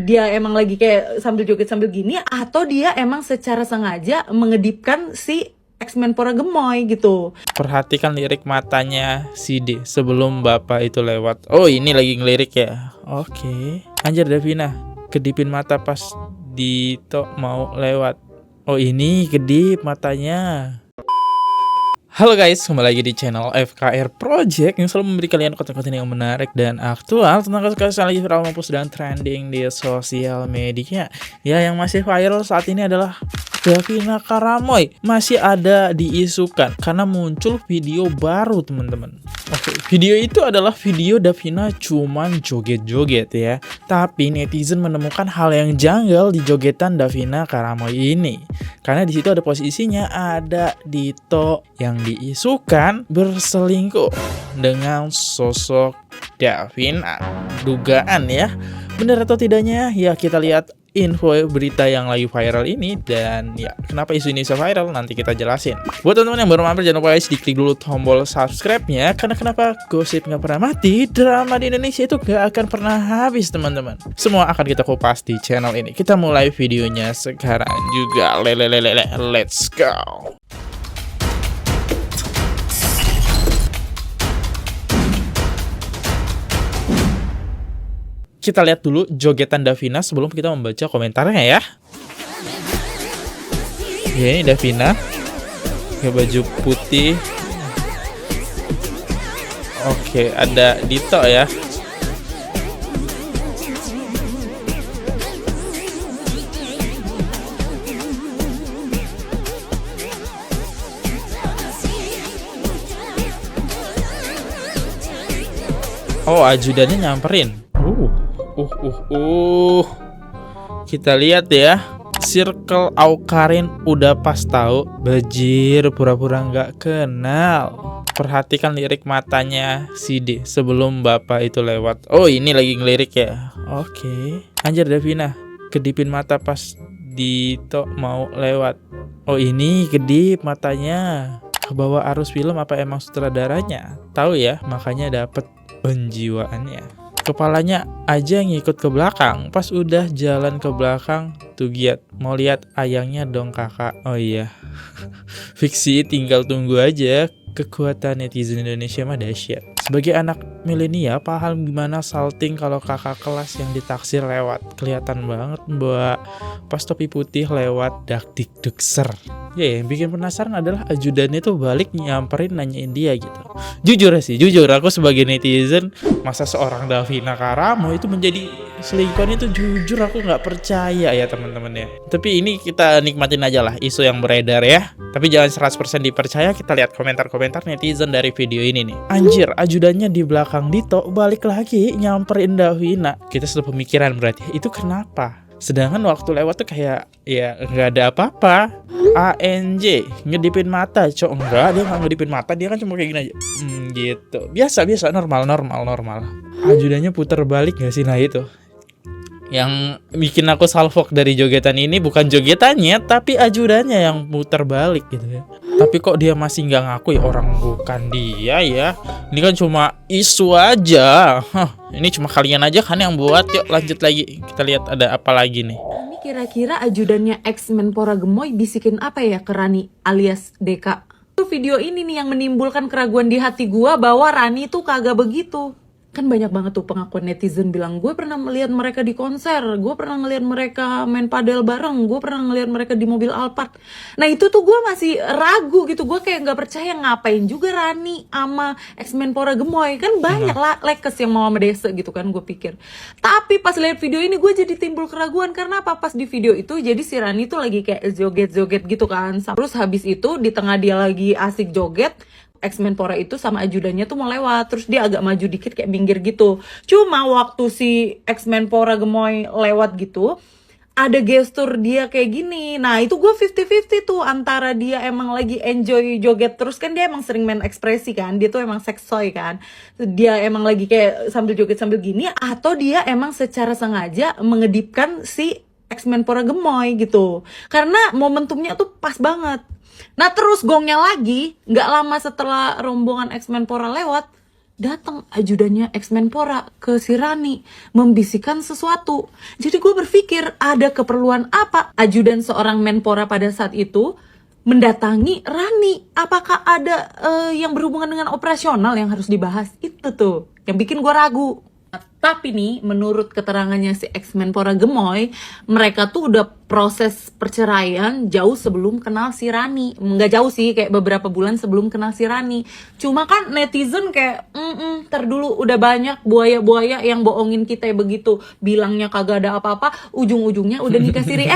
Dia emang lagi kayak sambil joget sambil gini, atau dia emang secara sengaja mengedipkan si X-Menpora gemoy gitu. Perhatikan lirik matanya si D sebelum bapak itu lewat. Oh, ini lagi ngelirik ya. Oke. Anjir Davina, kedipin mata pas Dito mau lewat. Oh, ini kedip matanya. Halo guys, kembali lagi di channel FKR Project yang selalu memberi kalian konten-konten yang menarik dan aktual tentang kasus-kasus yang lagi viral maupun sedang trending di sosial media. Ya, yang masih viral saat ini adalah Davina Karamoy. Masih ada diisukan karena muncul video baru, teman-teman. Oke, video itu adalah video Davina cuman joget-joget ya. Tapi netizen menemukan hal yang janggal di jogetan Davina Karamoy ini. Karena di situ ada posisinya ada Dito yang diisukan berselingkuh dengan sosok Davina. Dugaan ya. Benar atau tidaknya? Ya kita lihat info berita yang lagi viral ini. Dan ya kenapa isu ini bisa viral nanti kita jelasin. Buat teman-teman yang baru mampir jangan lupa guys diklik dulu tombol subscribe-nya. Karena kenapa gosip gak pernah mati, drama di Indonesia itu gak akan pernah habis teman-teman. Semua akan kita kupas di channel ini. Kita mulai videonya sekarang juga. Let's go. Kita lihat dulu jogetan Davina sebelum kita membaca komentarnya ya. Ya, ini Davina pakai baju putih. Oke, ada Dito ya. Oh, ajudannya nyamperin. Kita lihat ya. Circle Aukarin udah pas tahu. Bajir, pura-pura nggak kenal. Perhatikan lirik matanya si D sebelum bapak itu lewat. Oh, ini lagi ngelirik ya. Oke. Anjir Davina, kedipin mata pas Dito mau lewat. Oh, ini kedip matanya. Kebawa arus film apa emang sutradaranya? Tahu ya, makanya dapet penjiwaannya. Kepalanya aja ngikut ke belakang. Pas udah jalan ke belakang tuh giat. Mau lihat ayangnya dong kakak. Oh iya. Fiksi tinggal tunggu aja. Kekuatan netizen Indonesia mah dahsyat. Sebagai anak milenial paham gimana salting kalau kakak kelas yang ditaksir lewat. Kelihatan banget mbak pas topi putih lewat dak-dik-dukser. Ya, yang bikin penasaran adalah ajudannya tuh balik nyamperin nanyain dia gitu. Jujur aku sebagai netizen, masa seorang Davina Karamoy itu menjadi selingkuhan itu jujur aku nggak percaya ya teman-teman ya. Tapi ini kita nikmatin aja lah isu yang beredar ya. Tapi jangan 100% dipercaya, kita lihat komentar-komentar netizen dari video ini nih. Anjir, ajudannya di belakang Dito balik lagi nyamperin Davina. Kita sudah pemikiran berarti, itu kenapa? Sedangkan waktu lewat tuh kayak ya nggak ada apa-apa. ANJ ngedipin mata, cok enggak, dia nggak ngedipin mata, dia kan cuma kayak gini aja. Gitu. Biasa normal. Ajudannya puter balik nggak sih? Nah itu. Yang bikin aku salfok dari jogetan ini bukan jogetannya, tapi ajudannya yang puter balik gitu ya. Tapi kok dia masih nggak ngaku ya, orang bukan dia ya. Ini kan cuma isu aja. Ini cuma kalian aja kan yang buat. Yuk lanjut lagi. Kita lihat ada apa lagi nih. Ini kira-kira ajudannya X-Menpora gemoy bisikin apa ya ke Rani alias Deka? Itu video ini nih yang menimbulkan keraguan di hati gua bahwa Rani tuh kagak begitu. Kan banyak banget tuh pengakuan netizen bilang, gue pernah melihat mereka di konser, gue pernah ngelihat mereka main padel bareng, gue pernah ngelihat mereka di mobil Alphard. Nah itu tuh gue masih ragu gitu, gue kayak nggak percaya ngapain juga Rani sama X-Menpora gemoy. Kan banyak lah lekes yang mau sama Dese gitu kan gue pikir. Tapi pas lihat video ini gue jadi timbul keraguan. Karena apa? Pas di video itu jadi si Rani tuh lagi kayak joget-joget gitu kan. Terus habis itu di tengah dia lagi asik joget, X-Menpora itu sama ajudannya tuh mau lewat. Terus dia agak maju dikit kayak minggir gitu. Cuma waktu si X-Menpora gemoy lewat gitu, ada gestur dia kayak gini. Nah itu gue 50-50 tuh, antara dia emang lagi enjoy joget. Terus kan dia emang sering main ekspresi kan, dia tuh emang seksoy kan. Dia emang lagi kayak sambil joget sambil gini, atau dia emang secara sengaja mengedipkan si X-Menpora gemoy gitu. Karena momentumnya tuh pas banget. Nah terus gongnya lagi, gak lama setelah rombongan X-Menpora lewat, datang ajudannya ex-Menpora ke si Rani membisikkan sesuatu. Jadi gue berpikir ada keperluan apa ajudan seorang Menpora pada saat itu mendatangi Rani. Apakah ada yang berhubungan dengan operasional yang harus dibahas? Itu tuh yang bikin gue ragu. Tapi nih, menurut keterangannya si ex-Menpora Gemoy, mereka tuh udah proses perceraian jauh sebelum kenal si Rani. Nggak jauh sih, kayak beberapa bulan sebelum kenal si Rani. Cuma kan netizen kayak, ntar dulu udah banyak buaya-buaya yang bohongin kita begitu. Bilangnya kagak ada apa-apa, ujung-ujungnya udah nikah siri.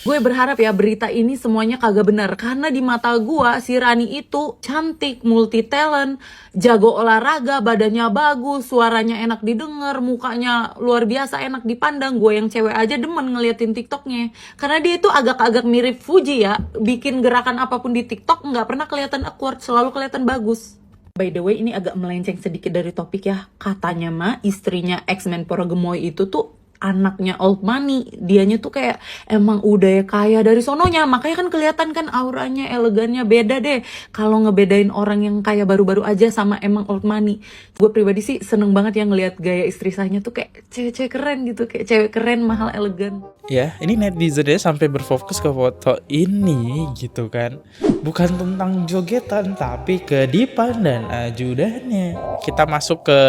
Gue berharap ya berita ini semuanya kagak benar. Karena di mata gue si Rani itu cantik, multi talent, jago olahraga, badannya bagus, suaranya enak didengar, mukanya luar biasa enak dipandang. Gue yang cewek aja demen ngeliatin TikToknya. Karena dia itu agak-agak mirip Fuji ya. Bikin gerakan apapun di TikTok nggak pernah kelihatan awkward, selalu kelihatan bagus. By the way, ini agak melenceng sedikit dari topik ya. Katanya mah istrinya ex-Menpora Gemoy itu tuh anaknya old money. Dianya tuh kayak emang udah kaya dari sononya, makanya kan kelihatan kan auranya, elegannya beda deh kalau ngebedain orang yang kaya baru-baru aja sama emang old money. Gue pribadi sih seneng banget ya ngelihat gaya istri sahnya tuh kayak cewek-cewek keren gitu, kayak cewek keren, mahal, elegan. Ya, ini netizennya sampai berfokus ke foto ini gitu kan. Bukan tentang jogetan, tapi kedipan dan ajudannya. Kita masuk ke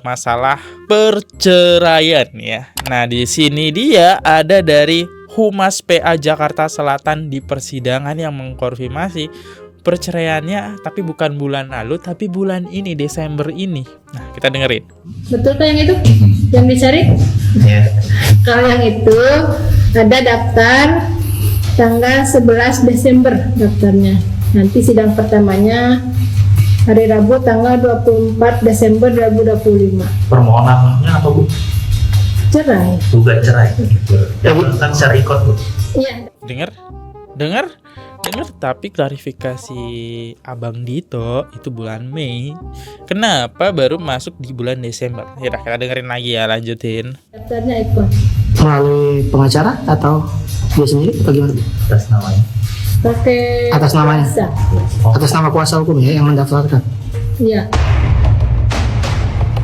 masalah perceraian ya. Nah, di sini dia ada dari Humas PA Jakarta Selatan di persidangan yang mengkonfirmasi perceraiannya, tapi bukan bulan lalu, tapi bulan ini, Desember ini. Nah, kita dengerin. Betul kan yang itu? Yang dicari? Ya. Kalau yang itu ada daftar tanggal 11 Desember daftarnya. Nanti sidang pertamanya hari Rabu tanggal 24 Desember 2025. Permohonannya apa, Bu? Cerai. Gugat cerai. Ya, Bu, kan secara ikut, Bu. Iya. Dengar, tapi klarifikasi Abang Dito itu bulan Mei. Kenapa baru masuk di bulan Desember? Ya udah, kita dengerin lagi ya, lanjutin. Daftarnya ikut. Melalui pengacara atau dia sendiri atau gimana? Atas namanya. Pakai Atas namanya? kuasa. Atas nama kuasa hukum ya yang mendaftarkan. Iya.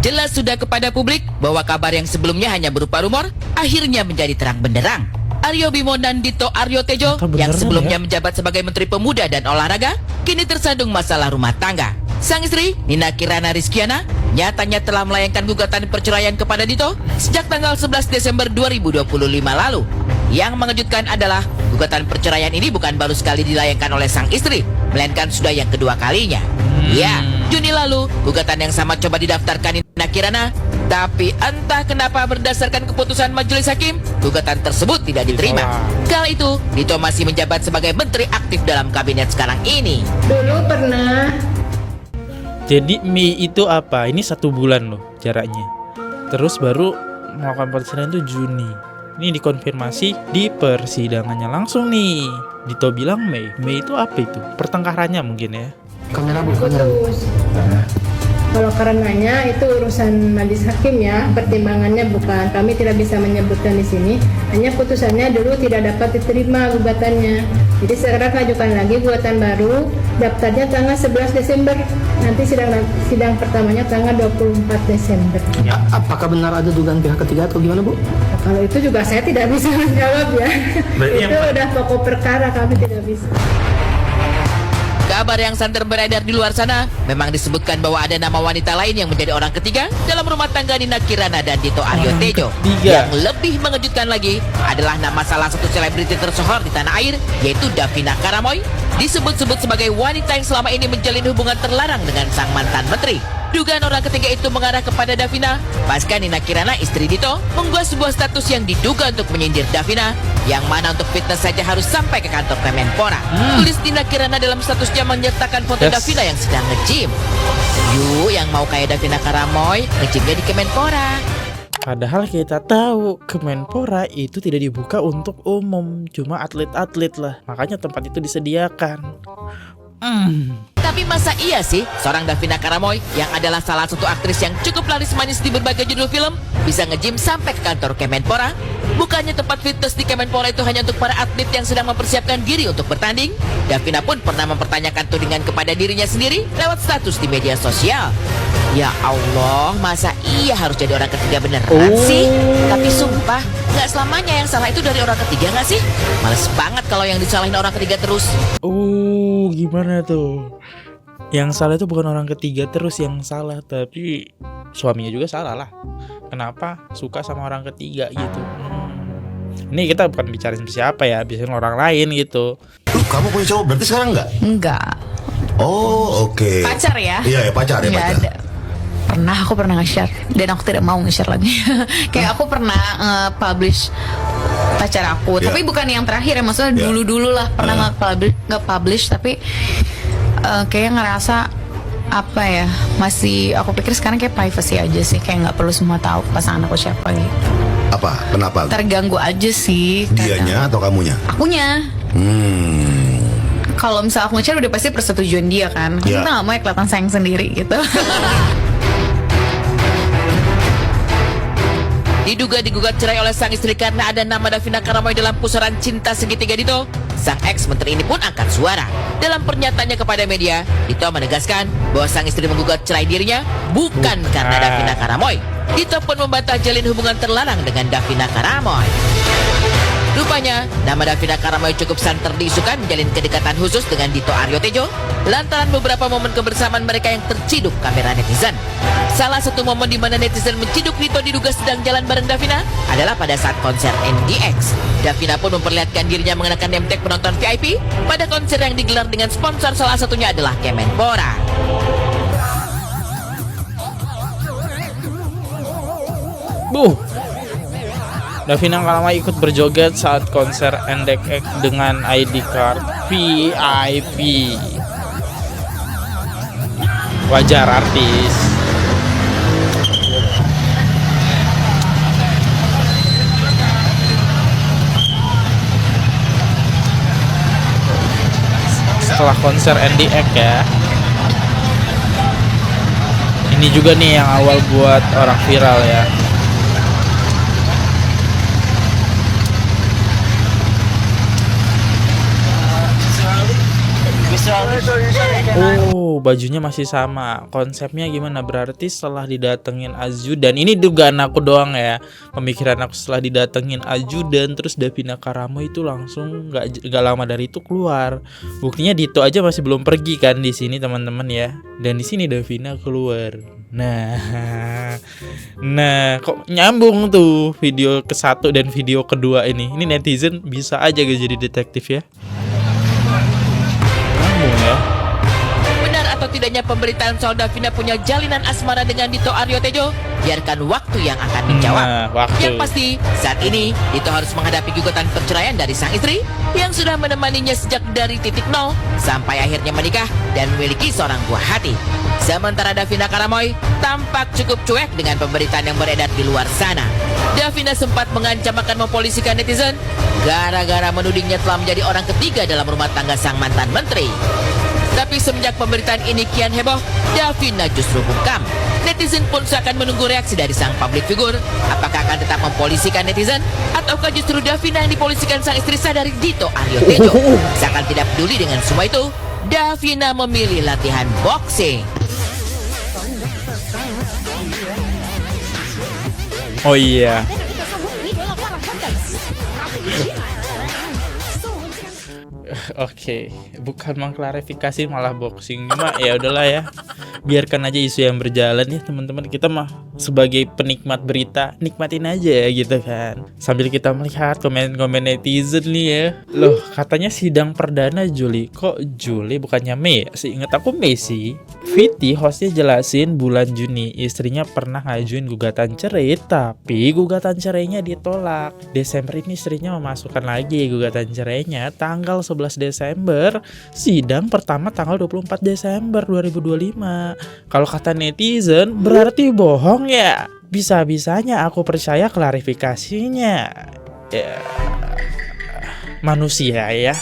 Jelas sudah kepada publik bahwa kabar yang sebelumnya hanya berupa rumor akhirnya menjadi terang benderang. Aryo Bimo dan Dito Aryo Tejo Ternyata yang beneran sebelumnya ya? menjabat sebagai Menteri Pemuda dan Olahraga kini tersandung masalah rumah tangga. Sang istri Nina Kirana Rizkiana nyatanya telah melayangkan gugatan perceraian kepada Dito sejak tanggal 11 Desember 2025 lalu. Yang mengejutkan adalah gugatan perceraian ini bukan baru sekali dilayangkan oleh sang istri, melainkan sudah yang kedua kalinya. Ya, Juni lalu gugatan yang sama coba didaftarkan Nina Kirana, tapi entah kenapa berdasarkan keputusan majelis hakim, gugatan tersebut tidak diterima. Kala itu, Dito masih menjabat sebagai menteri aktif dalam kabinet sekarang ini. Dulu pernah. Jadi Mei itu apa? Ini 1 bulan loh jaraknya. Terus baru melakukan perceraian itu Juni. Ini dikonfirmasi di persidangannya langsung nih. Dito bilang Mei. Mei itu apa itu? Pertengkarannya mungkin ya. Kamera bu, kamera bu. Putus. Kalau karenanya itu urusan majelis hakim ya, pertimbangannya bukan kami tidak bisa menyebutkan di sini. Hanya putusannya dulu tidak dapat diterima gugatannya. Jadi sekarang ajukan lagi gugatan baru, daftarnya tanggal 11 Desember. Nanti sidang pertamanya tanggal 24 Desember. Ya. Apakah benar ada dugaan pihak ketiga atau gimana bu? Nah, kalau itu juga saya tidak bisa menjawab ya. Berarti Itu udah pokok perkara, kami tidak bisa. Kabar yang santer beredar di luar sana memang disebutkan bahwa ada nama wanita lain yang menjadi orang ketiga dalam rumah tangga Nina Kirana dan Dito Aryo Orang Tejo. ketiga. Yang lebih mengejutkan lagi adalah nama salah satu selebriti tersohor di tanah air, yaitu Davina Karamoy, disebut-sebut sebagai wanita yang selama ini menjalin hubungan terlarang dengan sang mantan menteri. Dugaan orang ketiga itu mengarah kepada Davina pasca Nina Kirana, istri Dito, mengunggah sebuah status yang diduga untuk menyindir Davina, yang mana untuk fitness saja harus sampai ke kantor Kemenpora. Tulis Nina Kirana dalam statusnya menyertakan foto Yes. Davina yang sedang nge-gym. Yuk, yang mau kayak Davina Karamoy, nge-gymnya di Kemenpora. Padahal kita tahu Kemenpora itu tidak dibuka untuk umum, cuma atlet-atlet lah. Makanya tempat itu disediakan. Tapi masa iya sih seorang Davina Karamoy yang adalah salah satu aktris yang cukup laris manis di berbagai judul film bisa nge-gym sampai ke kantor Kemenpora? Bukannya tempat fitness di Kemenpora itu hanya untuk para atlet yang sedang mempersiapkan diri untuk bertanding? Davina pun pernah mempertanyakan tudingan kepada dirinya sendiri lewat status di media sosial. Ya Allah, masa iya harus jadi orang ketiga beneran sih? Tapi sumpah, nggak selamanya yang salah itu dari orang ketiga nggak sih? Males banget kalau yang disalahin orang ketiga terus. Gimana tuh? Yang salah itu bukan orang ketiga terus yang salah, tapi suaminya juga salah lah. Kenapa suka sama orang ketiga gitu? Ini kita bukan bicarain siapa ya, biasanya orang lain gitu. Kamu punya cowok berarti sekarang enggak? Enggak. Oh, oke. Pacar ya? Iya, pacar ya, Nggak pacar. ada. Aku pernah nge-share dan aku tidak mau nge-share lagi. Kayak aku pernah publish pacar aku, Iya. tapi bukan yang terakhir ya, maksudnya dulu-dulu lah pernah nge-publish tapi kayak ngerasa apa ya, masih aku pikir sekarang kayak privacy aja sih, kayak nggak perlu semua tahu pasangan aku siapa gitu. Apa? Kenapa? Terganggu aja sih. kadang. Dianya atau kamunya? Akunya. Kalau misalnya aku nge-share udah pasti persetujuan dia kan. Iya. Kita nggak mau ya kelihatan sayang sendiri gitu. Diduga digugat cerai oleh sang istri karena ada nama Davina Karamoy dalam pusaran cinta segitiga Dito. Sang ex-menteri ini pun angkat suara. Dalam pernyataannya kepada media, Dito menegaskan bahwa sang istri menggugat cerai dirinya bukan karena Davina Karamoy. Dito pun membantah jalin hubungan terlarang dengan Davina Karamoy. Rupanya, nama Davina Karamoy cukup santer diisukan menjalin kedekatan khusus dengan Dito Aryo Tejo lantaran beberapa momen kebersamaan mereka yang terciduk kamera netizen. Salah satu momen di mana netizen menciduk Dito diduga sedang jalan bareng Davina adalah pada saat konser NDX. Davina pun memperlihatkan dirinya mengenakan name tag penonton VIP pada konser yang digelar dengan sponsor salah satunya adalah Kemenpora. Davina Karamoy ikut berjoget saat konser NDX dengan ID card VIP. Wajar artis. Setelah konser NDX ya. Ini juga nih yang awal buat orang viral ya. Oh, bajunya masih sama. Konsepnya gimana? Berarti setelah didatengin ajudan, ini dugaan aku doang ya. Pemikiran aku, setelah didatengin ajudan terus Davina Karamoy itu langsung nggak lama dari itu keluar. Buktinya Dito aja masih belum pergi kan di sini teman-teman ya. Dan di sini Davina keluar. Nah, kok nyambung tuh video ke-1 dan video kedua ini. Ini netizen bisa aja gak jadi detektif ya. Ya. Benar atau tidaknya pemberitaan soal Davina punya jalinan asmara dengan Dito Aryo Tejo? Biarkan waktu yang akan menjawab. Waktu. Yang pasti, saat ini Dito harus menghadapi gugatan perceraian dari sang istri yang sudah menemaninya sejak dari titik nol sampai akhirnya menikah dan memiliki seorang buah hati. Sementara Davina Karamoy tampak cukup cuek dengan pemberitaan yang beredar di luar sana. Davina sempat mengancam akan mempolisikan netizen gara-gara menudingnya telah menjadi orang ketiga dalam rumah tangga sang mantan menteri. Tapi semenjak pemberitaan ini kian heboh, Davina justru bungkam. Netizen pun seakan menunggu reaksi dari sang public figure. Apakah akan tetap mempolisikan netizen? Ataukah justru Davina yang dipolisikan sang istri sah dari Dito Aryo Tejo? Seakan tidak peduli dengan semua itu, Davina memilih latihan boxing. Oh iya. Oke, bukan mengklarifikasi malah boxing. Cuma ya udahlah ya. Biarkan aja isu yang berjalan ya teman-teman. Kita mah sebagai penikmat berita nikmatin aja ya gitu kan. Sambil kita melihat komen-komen netizen nih ya. Loh, katanya sidang perdana Juli. Kok Juli bukannya Mei? Seingat aku Mei sih. Viti hostnya jelasin bulan Juni istrinya pernah ngajuin gugatan cerai, tapi gugatan cerainya ditolak. Desember ini istrinya memasukkan lagi gugatan cerainya tanggal 11 Desember. Sidang pertama tanggal 24 Desember 2025. Kalau kata netizen berarti bohong ya. Bisa-bisanya aku percaya klarifikasinya. Ya, manusia ya.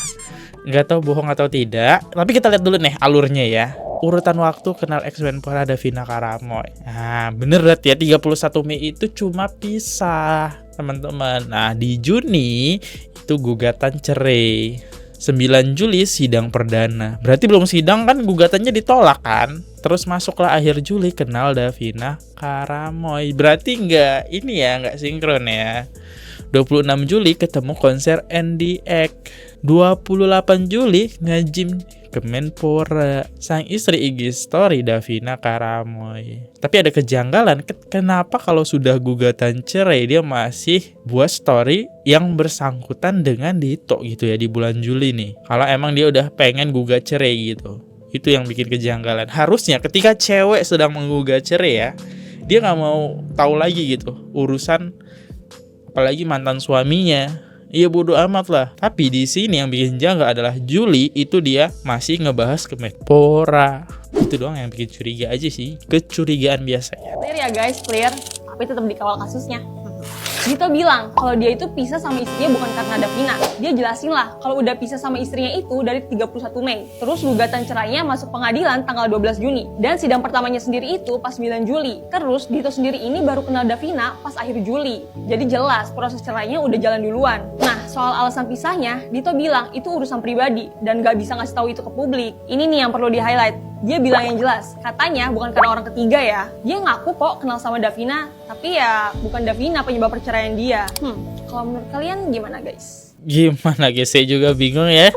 Nggak tahu bohong atau tidak, tapi kita lihat dulu nih alurnya ya. Urutan waktu kenal ex-Menpora Davina Karamoy. Nah, bener berarti ya 31 Mei itu cuma pisah, teman-teman. Nah, di Juni itu gugatan cerai. 9 Juli sidang perdana. Berarti belum sidang kan gugatannya ditolak kan? Terus masuklah akhir Juli kenal Davina Karamoy. Berarti nggak sinkron ya. 26 Juli ketemu konser NDX. 28 Juli nge-gym ke Menpora. Sang istri IG story Davina Karamoy. Tapi ada kejanggalan, kenapa kalau sudah gugatan cerai dia masih buat story yang bersangkutan dengan Dito gitu ya di bulan Juli nih. Kalau emang dia udah pengen gugat cerai gitu. Itu yang bikin kejanggalan. Harusnya ketika cewek sedang menggugat cerai ya, dia nggak mau tahu lagi gitu urusan apalagi mantan suaminya. Iya bodo amat lah. Tapi di sini yang bikin janggal adalah Juli itu dia masih ngebahas ke Menpora. Itu doang yang bikin curiga aja sih. Kecurigaan biasa ya. Clear ya guys, clear. Tapi tetap dikawal kasusnya. Dito bilang kalau dia itu pisah sama istrinya bukan karena Davina. Dia jelasin lah kalau udah pisah sama istrinya itu dari 31 Mei. Terus gugatan cerainya masuk pengadilan tanggal 12 Juni. Dan sidang pertamanya sendiri itu pas 9 Juli. Terus Dito sendiri ini baru kenal Davina pas akhir Juli. Jadi jelas proses cerainya udah jalan duluan. Nah, soal alasan pisahnya, Dito bilang itu urusan pribadi dan gak bisa ngasih tahu itu ke publik. Ini nih yang perlu di-highlight. Dia bilang yang jelas, katanya bukan karena orang ketiga ya. Dia ngaku kok kenal sama Davina, tapi ya bukan Davina penyebab perceraian dia. Kalau menurut kalian gimana guys? Gimana guys? Saya juga bingung ya.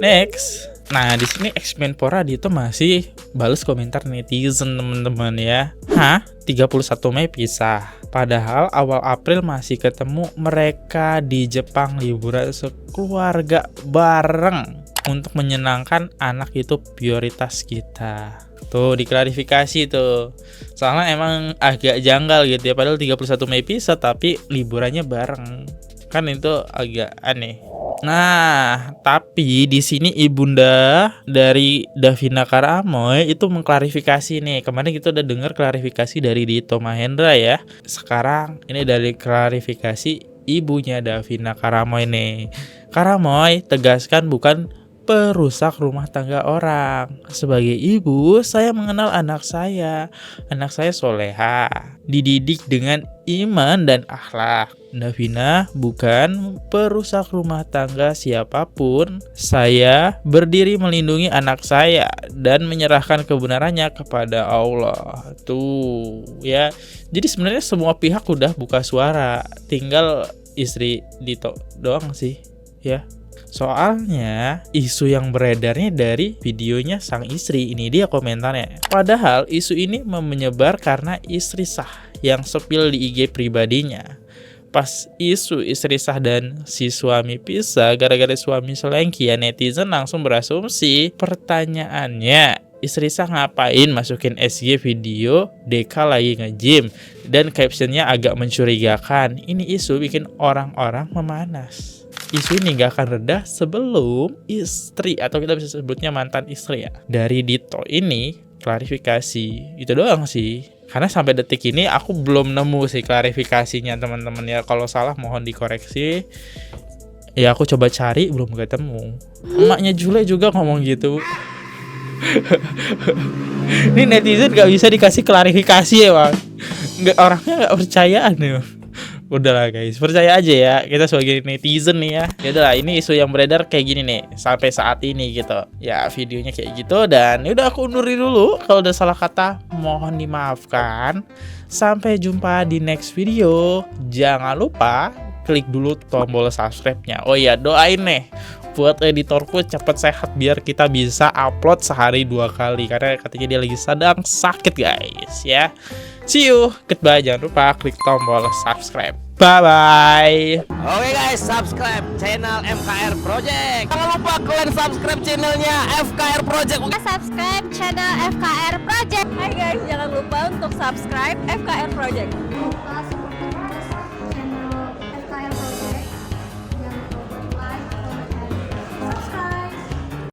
Next. Nah, di sini ex-Menpora Dito masih balas komentar netizen teman-teman ya. 31 Mei pisah. Padahal awal April masih ketemu mereka di Jepang liburan sekeluarga bareng. Untuk menyenangkan anak itu prioritas kita. Tuh diklarifikasi tuh. Soalnya emang agak janggal gitu ya. Padahal 31 Mei pisah tapi liburannya bareng. Kan itu agak aneh. Nah, tapi di sini ibunda dari Davina Karamoy itu mengklarifikasi nih. Kemarin kita udah dengar klarifikasi dari Dito Mahendra ya. Sekarang ini dari klarifikasi ibunya Davina Karamoy nih. Karamoy tegaskan bukan perusak rumah tangga orang. Sebagai ibu, saya mengenal anak saya. Anak saya soleha, dididik dengan iman dan akhlak. Davina bukan perusak rumah tangga siapapun. Saya berdiri melindungi anak saya dan menyerahkan kebenarannya kepada Allah. Tuh ya. Jadi sebenarnya semua pihak udah buka suara. Tinggal istri Dito doang sih ya. Soalnya isu yang beredarnya dari videonya sang istri. Ini dia komentarnya. Padahal isu ini menyebar karena istri sah yang sepil di IG pribadinya. Pas isu istri sah dan si suami pisah gara-gara suami selengki ya, netizen langsung berasumsi. Pertanyaannya, istri sah ngapain masukin SG video Deka lagi nge-gym? Dan captionnya agak mencurigakan. Ini isu bikin orang-orang memanas. Isu ini gak akan reda sebelum istri, atau kita bisa sebutnya mantan istri ya, dari Dito ini klarifikasi. Itu doang sih. Karena sampai detik ini aku belum nemu sih klarifikasinya teman-teman ya. Kalau salah mohon dikoreksi. Ya aku coba cari belum ketemu. Emaknya Jule juga ngomong gitu. Ini netizen gak bisa dikasih klarifikasi ya bang. Orangnya gak percayaan ya. Udahlah guys, percaya aja ya, kita sebagai netizen nih ya. Ya udahlah, ini isu yang beredar kayak gini nih sampai saat ini gitu. Ya videonya kayak gitu, dan udah aku undurin dulu. Kalau udah salah kata mohon dimaafkan. Sampai jumpa di next video. Jangan lupa klik dulu tombol subscribe-nya. Oh iya, doain nih buat editorku cepet sehat biar kita bisa upload sehari 2 kali, karena katanya dia lagi sedang sakit guys ya. See you, goodbye. Jangan lupa klik tombol subscribe. Bye-bye. Oke guys, subscribe channel FKR Project. Jangan lupa kalian subscribe channelnya FKR Project. Subscribe channel FKR Project. Hai guys, jangan lupa untuk subscribe FKR Project.